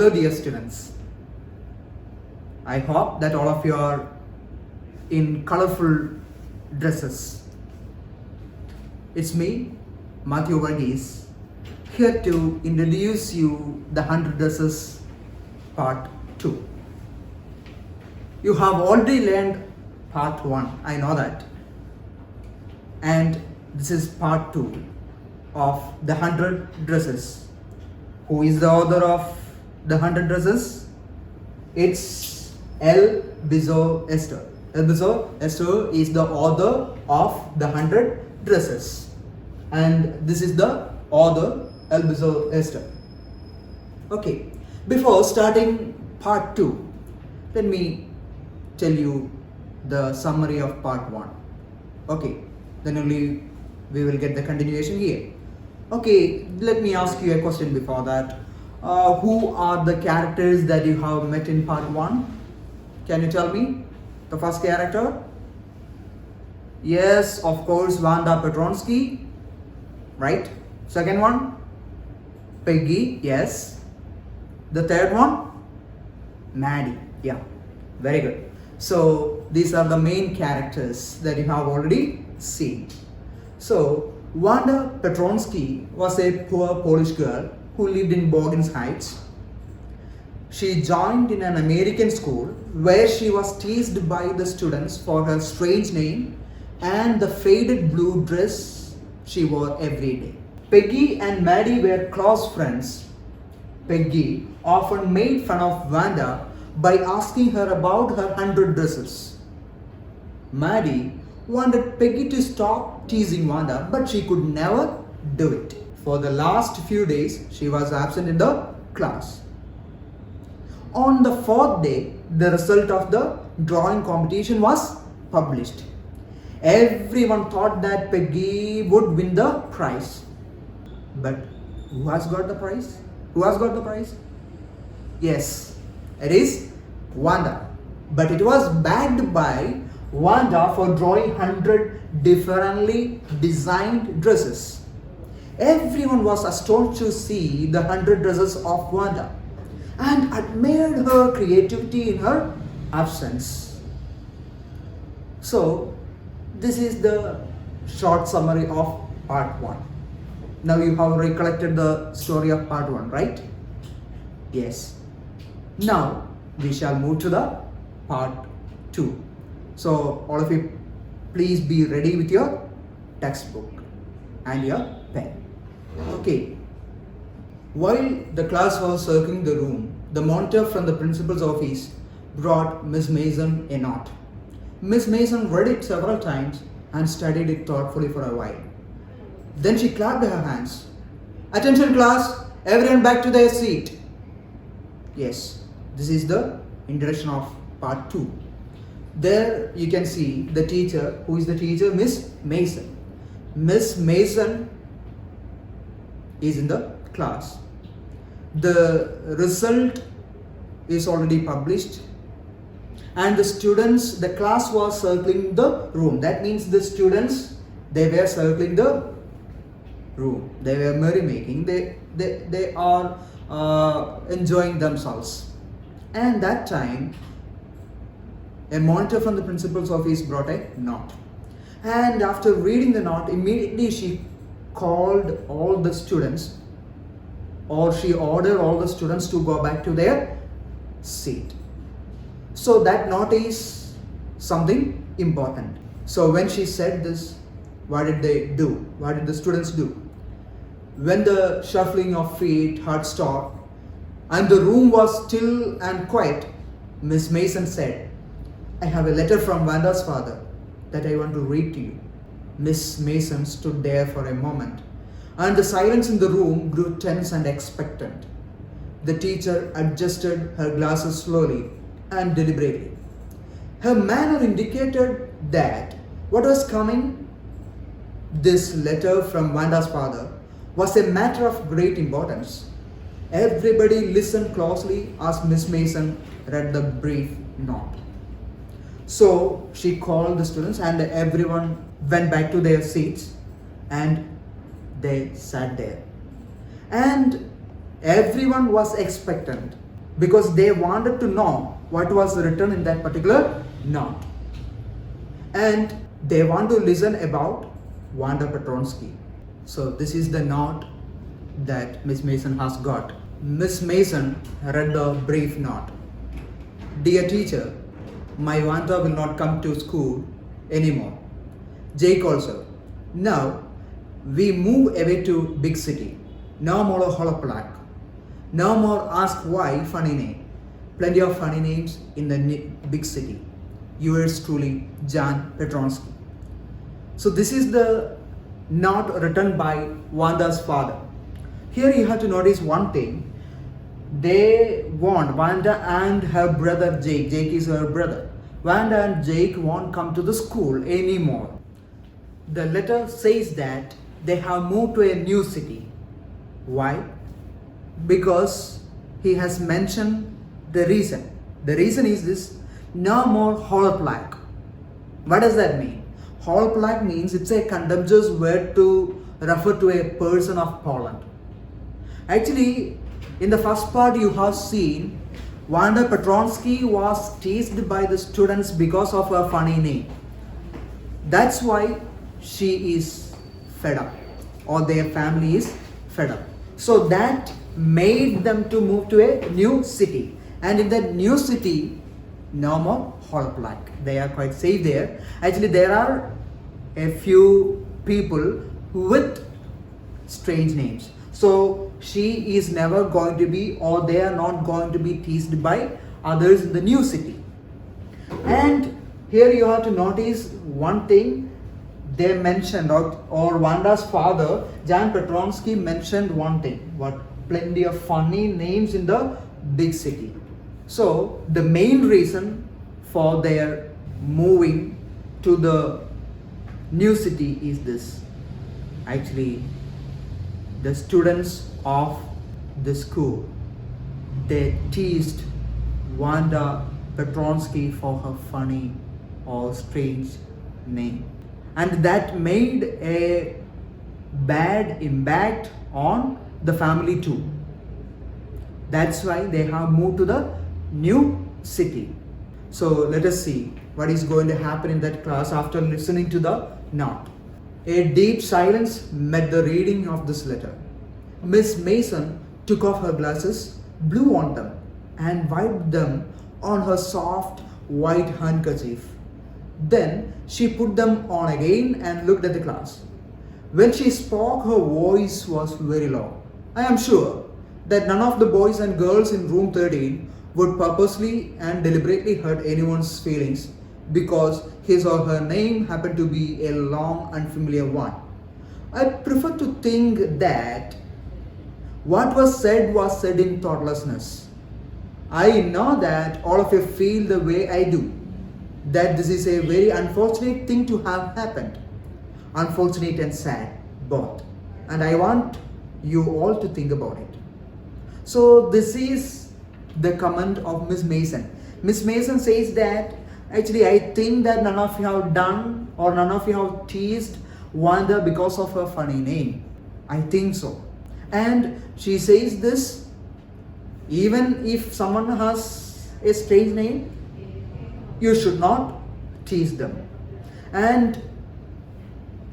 Hello dear students. I hope that all of you are in colorful dresses. It's me, Mathew Varghese, here to introduce you the 100 dresses part 2. You have already learned part 1, I know that. And this is part 2 of the 100 dresses. Who is the author of the 100 dresses? It's L. Bizot Esther. L. Bizot Esther is the author of the 100 dresses. And this is the author, L. Bizot Esther. Okay, before starting part 2, let me tell you the summary of part 1. Okay, then only we will get the continuation here. Okay, let me ask you a question before that. Who are the characters that you have met in part 1? Can you tell me the first character? Yes, of course, Wanda Petronsky, right? Second one, Peggy, yes. The third one, Maddie, yeah, very good. So these are the main characters that you have already seen. So Wanda Petronsky was a poor Polish girl who lived in Varghese Heights. She joined in an American school where she was teased by the students for her strange name and the faded blue dress she wore every day. Peggy and Maddie were close friends. Peggy often made fun of Wanda by asking her about her 100 dresses. Maddie wanted Peggy to stop teasing Wanda, but she could never do it. For the last few days, she was absent in the class. On the 4th day, the result of the drawing competition was published. Everyone thought that Peggy would win the prize. But who has got the prize? Who has got the prize? Yes, it is Wanda. But it was backed by Wanda for drawing 100 differently designed dresses. Everyone was astonished to see the 100 dresses of Wanda and admired her creativity in her absence. So, this is the short summary of part 1. Now you have recollected the story of part 1, right? Yes. Now we shall move to the part 2. So all of you, please be ready with your textbook and your pen. Okay. While the class was circling the room, the monitor from the principal's office brought Miss Mason a note. Miss Mason read it several times and studied it thoughtfully for a while. Then she clapped her hands. Attention class, everyone back to their seat. Yes, this is the introduction of part 2. There you can see the teacher. Who is the teacher? Miss Mason. Miss Mason is in the class. The result is already published and the students, the class was circling the room. That means the students, they were circling the room. They were merrymaking. They are enjoying themselves. And that time, a monitor from the principal's office brought a note. And after reading the note, immediately she called all the students, or she ordered all the students to go back to their seat. So that note is something important. So when she said this, what did they do? What did the students do? When the shuffling of feet had stopped and the room was still and quiet, Miss Mason said, I have a letter from Wanda's father that I want to read to you. Miss Mason stood there for a moment, and the silence in the room grew tense and expectant. The teacher adjusted her glasses slowly and deliberately. Her manner indicated that what was coming, this letter from Wanda's father, was a matter of great importance. Everybody listened closely as Miss Mason read the brief note. So she called the students and everyone went back to their seats and they sat there. And everyone was expectant. because they wanted to know what was written in that particular note. And they want to listen about Wanda Petronsky. So this is the note that Miss Mason has got. Miss Mason read the brief note. Dear teacher, my Wanda will not come to school anymore. Jake also. Now we move away to big city. No more holoplaque. No more ask why funny name. Plenty of funny names in the big city. Yours truly, Jan Petronsky. So this is the note written by Wanda's father. Here you have to notice one thing. They want Wanda and her brother Jake. Jake is her brother. Wanda and Jake won't come to the school anymore. The letter says that they have moved to a new city. Why? Because he has mentioned the reason. The reason is this: no more holoplaque. What does that mean? Holoplaque means it's a contemptuous word to refer to a person of Poland. Actually, in the first part you have seen Wanda Petronsky was teased by the students because of her funny name. That's why she is fed up, or their family is fed up. So that made them to move to a new city. And in that new city, no more holoplaque. They are quite safe there. Actually, there are a few people with strange names. So she is never going to be, or they are not going to be teased by others in the new city. And here you have to notice one thing. They mentioned, or Wanda's father, Jan Petronsky, mentioned one thing. What? Plenty of funny names in the big city. So the main reason for their moving to the new city is this. Actually, the students of the school, they teased Wanda Petronsky for her funny or strange name. And that made a bad impact on the family too. That's why they have moved to the new city. So let us see what is going to happen in that class after listening to the note. A deep silence met the reading of this letter. Miss Mason took off her glasses, blew on them, and wiped them on her soft white handkerchief. Then she put them on again and looked at the class. When she spoke, her voice was very low. I am sure that none of the boys and girls in room 13 would purposely and deliberately hurt anyone's feelings because his or her name happened to be a long unfamiliar one. I prefer to think that what was said in thoughtlessness. I know that all of you feel the way I do, that this is a very unfortunate thing to have happened. Unfortunate and sad, both. And I want you all to think about it. So this is the comment of Miss Mason. Miss Mason says that actually I think that none of you have done, or none of you have teased Wanda because of her funny name. I think so. And she says this, even if someone has a strange name, you should not tease them. And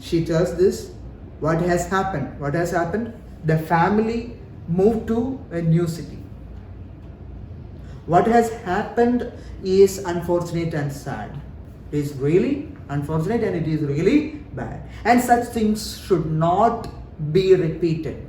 she tells this, what has happened? What has happened? The family moved to a new city. What has happened is unfortunate and sad. It is really unfortunate and it is really bad. And such things should not be repeated.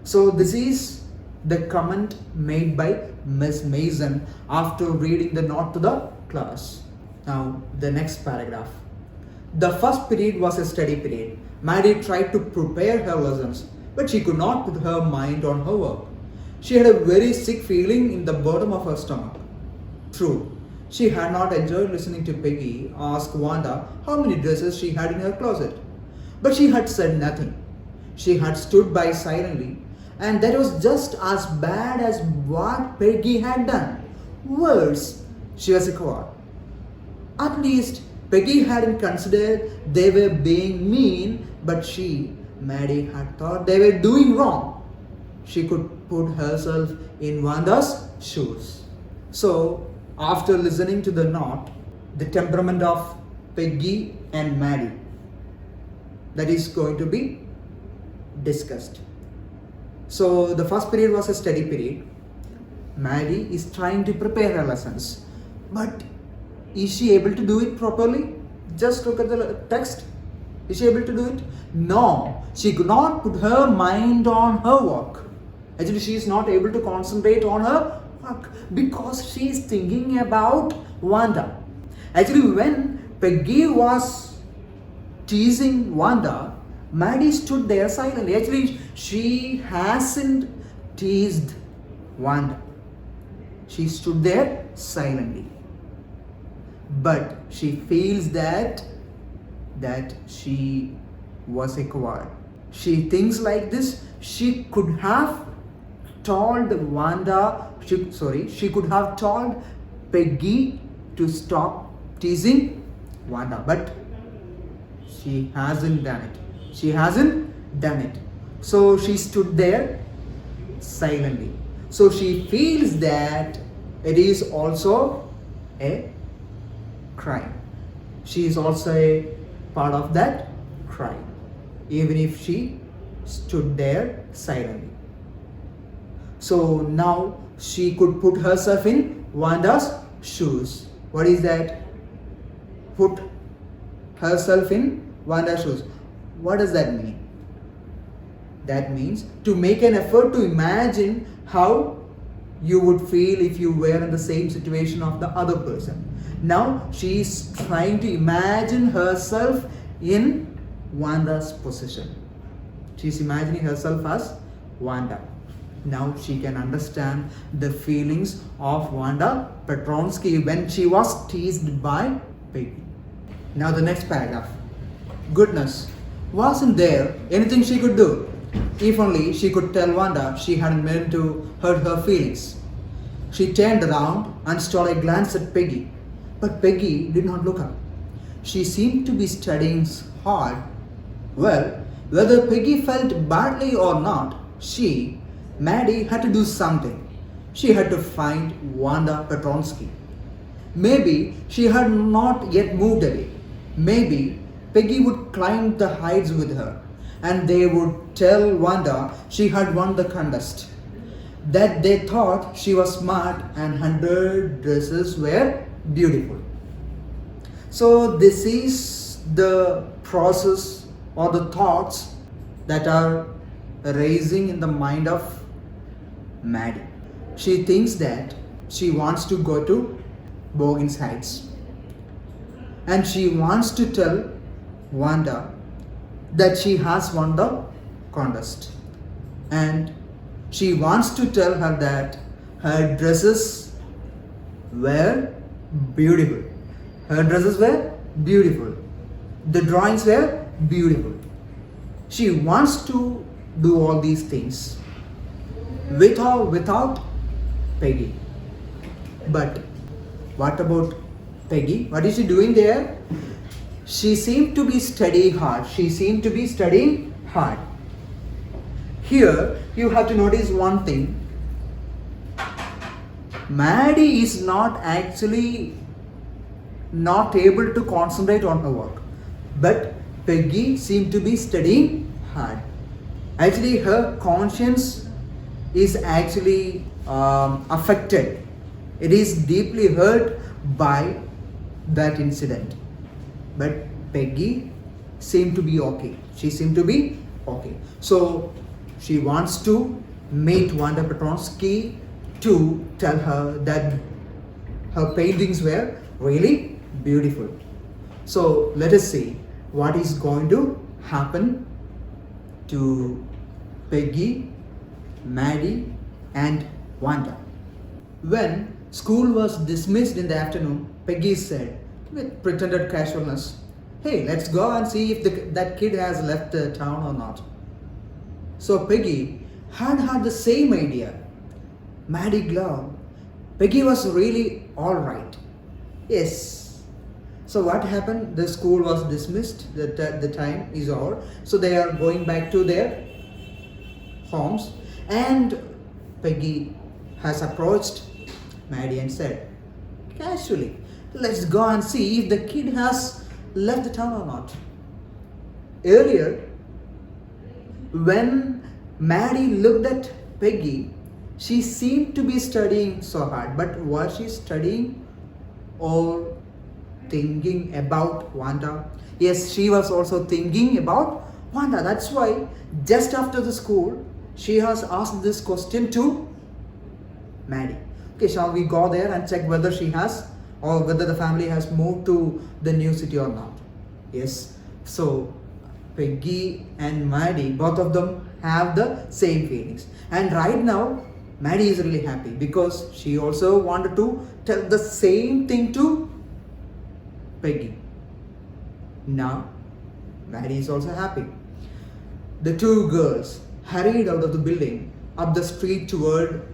So this is the comment made by Miss Mason after reading the note to the class. Now the next paragraph. The first period was a study period. Maddie tried to prepare her lessons, but she could not put her mind on her work. She had a very sick feeling in the bottom of her stomach. True, she had not enjoyed listening to Peggy ask Wanda how many dresses she had in her closet. But she had said nothing. She had stood by silently, and that was just as bad as what Peggy had done. Worse, she was a coward. At least Peggy hadn't considered they were being mean, but she, Maddie, had thought they were doing wrong. She could put herself in Wanda's shoes. So, after listening to the note, the temperament of Peggy and Maddie, that is going to be discussed. So, the first period was a study period. Maddie is trying to prepare her lessons, but is she able to do it properly? Just look at the text. Is she able to do it? No, she could not put her mind on her work. Actually, she is not able to concentrate on her work because she is thinking about Wanda. Actually, when Peggy was teasing Wanda, Maddie stood there silently. Actually, she hasn't teased Wanda. She stood there silently. But she feels that she was a coward. She thinks like this. She could have told she could have told Peggy to stop teasing Wanda, but she hasn't done it. So she stood there silently. So she feels that it is also a crime. She is also a part of that crime, even if she stood there silently. So now she could put herself in Wanda's shoes. What is that? Put herself in Wanda's shoes. What does that mean? That means to make an effort to imagine how you would feel if you were in the same situation of the other person. Now she is trying to imagine herself in Wanda's position. She is imagining herself as Wanda. Now she can understand the feelings of Wanda Petronsky when she was teased by Peggy. Now the next paragraph. Goodness, wasn't there anything she could do? If only she could tell Wanda she hadn't meant to hurt her feelings. She turned around and stole a glance at Peggy, but Peggy did not look up. She seemed to be studying hard. Well, whether Peggy felt badly or not, Maddie, had to do something. She had to find Wanda Petronsky. Maybe she had not yet moved away. Maybe Peggy would climb the heights with her, and they would tell Wanda she had won the contest, that they thought she was smart and her dresses were beautiful. So this is the process or the thoughts that are arising in the mind of Maddie. She thinks that she wants to go to Varghese Heights, and she wants to tell Wanda that she has won the contest, and she wants to tell her that her dresses were beautiful. Her dresses were beautiful. The drawings were beautiful. She wants to do all these things with or without Peggy. But what about Peggy? What is she doing there? She seemed to be studying hard. Here you have to notice one thing. Maddie is not actually not able to concentrate on her work, but Peggy seemed to be studying hard. Actually, her conscience is actually affected. It is deeply hurt by that incident. But Peggy seemed to be okay. So she wants to meet Wanda Petronsky to tell her that her paintings were really beautiful. So let us see what is going to happen to Peggy, Maddie, and Wanda. When school was dismissed in the afternoon, Peggy said with pretended casualness, "Hey, let's go and see if that kid has left the town or not." So Peggy had the same idea. Maddie glowed. Peggy was really alright. Yes. So what happened? The school was dismissed. The time is over. So they are going back to their homes. And Peggy has approached Maddie and said, casually, let's go and see if the kid has left the town or not. Earlier, when Maddie looked at Peggy, she seemed to be studying so hard. But was she studying or thinking about Wanda? Yes, she was also thinking about Wanda. That's why just after the school, she has asked this question to Maddie. Okay, shall we go there and check whether she has or whether the family has moved to the new city or not? Yes. So Peggy and Maddie, both of them have the same feelings. And right now, Maddie is really happy because she also wanted to tell the same thing to Peggy. Now, Maddie is also happy. The two girls hurried out of the building up the street toward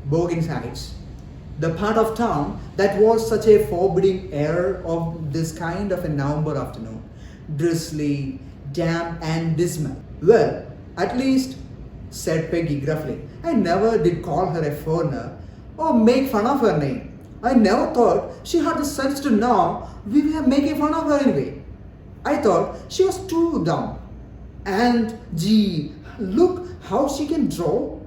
Varghese Heights, the part of town that was such a forbidding air of this kind of a November afternoon, drizzly, damp and dismal. Well, at least, said Peggy gruffly, I never did call her a foreigner or make fun of her name. I never thought she had the sense to know we were making fun of her anyway. I thought she was too dumb. And gee, look how she can draw.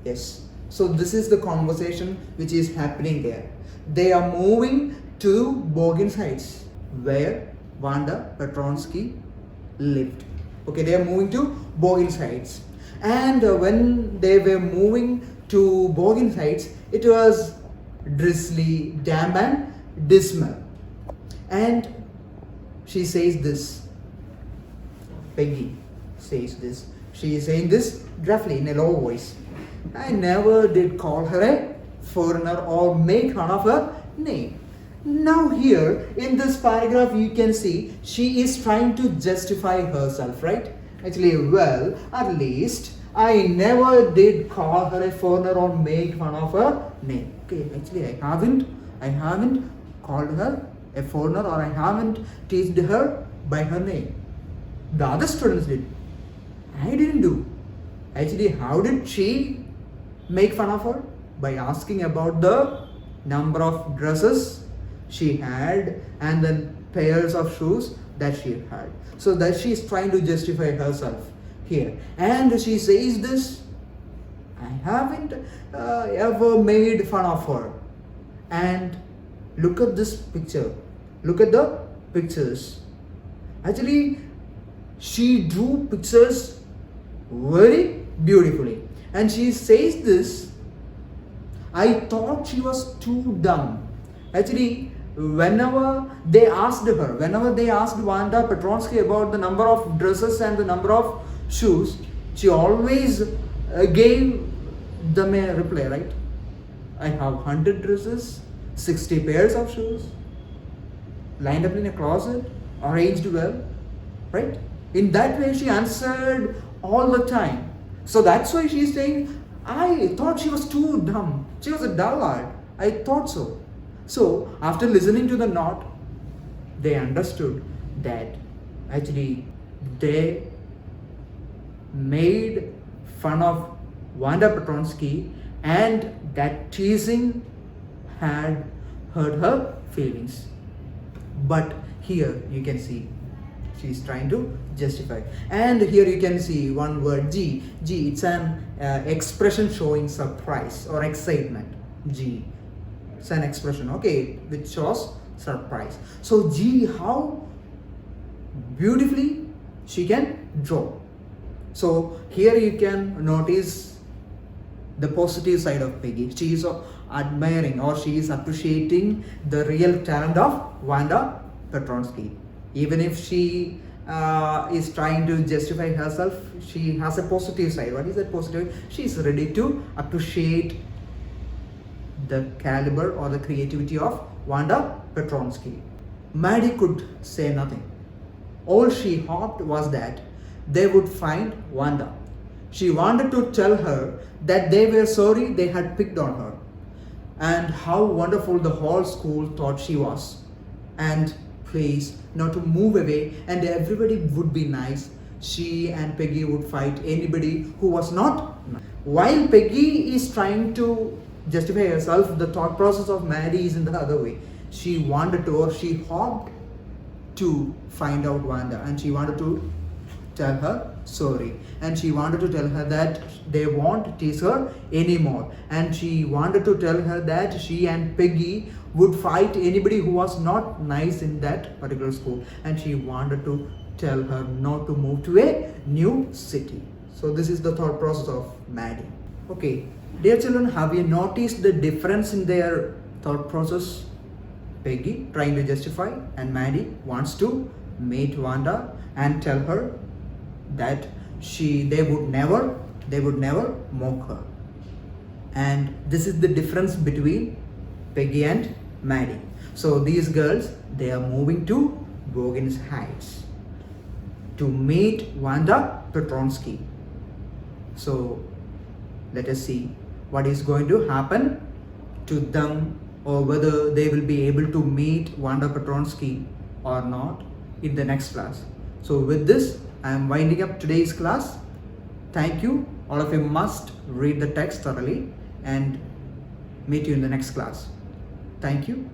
Yes, so this is the conversation which is happening there. They are moving to Varghese Heights, where Wanda Petronsky lived. Okay, they are moving to Varghese Heights. And when they were moving to Varghese Heights, it was drizzly, damp and dismal. And she says this, Peggy says this, she is saying this gruffly in a low voice. I never did call her a foreigner or make fun of her name. Now here in this paragraph you can see she is trying to justify herself, right? Actually, well, at least I never did call her a foreigner or make fun of her name. Okay, actually I haven't called her a foreigner or I haven't teased her by her name. The other students did. I didn't do. Actually, how did she make fun of her? By asking about the number of dresses she had and then pairs of shoes that she had. So that she is trying to justify herself here. And she says this, I haven't ever made fun of her. And look at this picture. Look at the pictures. Actually, she drew pictures very beautifully. And she says this, I thought she was too dumb. Actually, whenever they asked Wanda Petronsky about the number of dresses and the number of shoes, she always gave them a reply, right? I have 100 dresses, 60 pairs of shoes, lined up in a closet, arranged well, right? In that way she answered all the time. So that's why she is saying, I thought she was too dumb. She was a dullard. I thought so. So after listening to the note, they understood that actually they made fun of Wanda Petronsky and that teasing had hurt her feelings. But here you can see she is trying to justify. And here you can see one word G. G, it's an expression showing surprise or excitement. G, it's an expression, okay, which shows surprise. So G, how beautifully she can draw. So here you can notice the positive side of Peggy. She is admiring or she is appreciating the real talent of Wanda Petronsky. Even if she is trying to justify herself, she has a positive side. What is that positive? She is ready to appreciate the caliber or the creativity of Wanda Petronsky. Maddie could say nothing. All she hoped was that they would find Wanda. She wanted to tell her that they were sorry they had picked on her and how wonderful the whole school thought she was, and please not to move away and everybody would be nice. She and Peggy would fight anybody who was not nice. While Peggy is trying to justify herself, the thought process of Maddie is in the other way. She wanted to, or she hoped to find out Wanda, and she wanted to tell her sorry, and she wanted to tell her that they won't tease her anymore, and she wanted to tell her that she and Peggy would fight anybody who was not nice in that particular school, and she wanted to tell her not to move to a new city. So this is the thought process of Maddie. Okay, dear children, have you noticed the difference in their thought process? Peggy trying to justify, and Maddie wants to meet Wanda and tell her that they would never mock her. And this is the difference between Peggy and Maddie. So these girls, they are moving to Varghese Heights to meet Wanda Petronsky. So let us see what is going to happen to them, or whether they will be able to meet Wanda Petronsky or not in the next class. So with this, I am winding up today's class. Thank you. All of you must read the text thoroughly, and meet you in the next class. Thank you.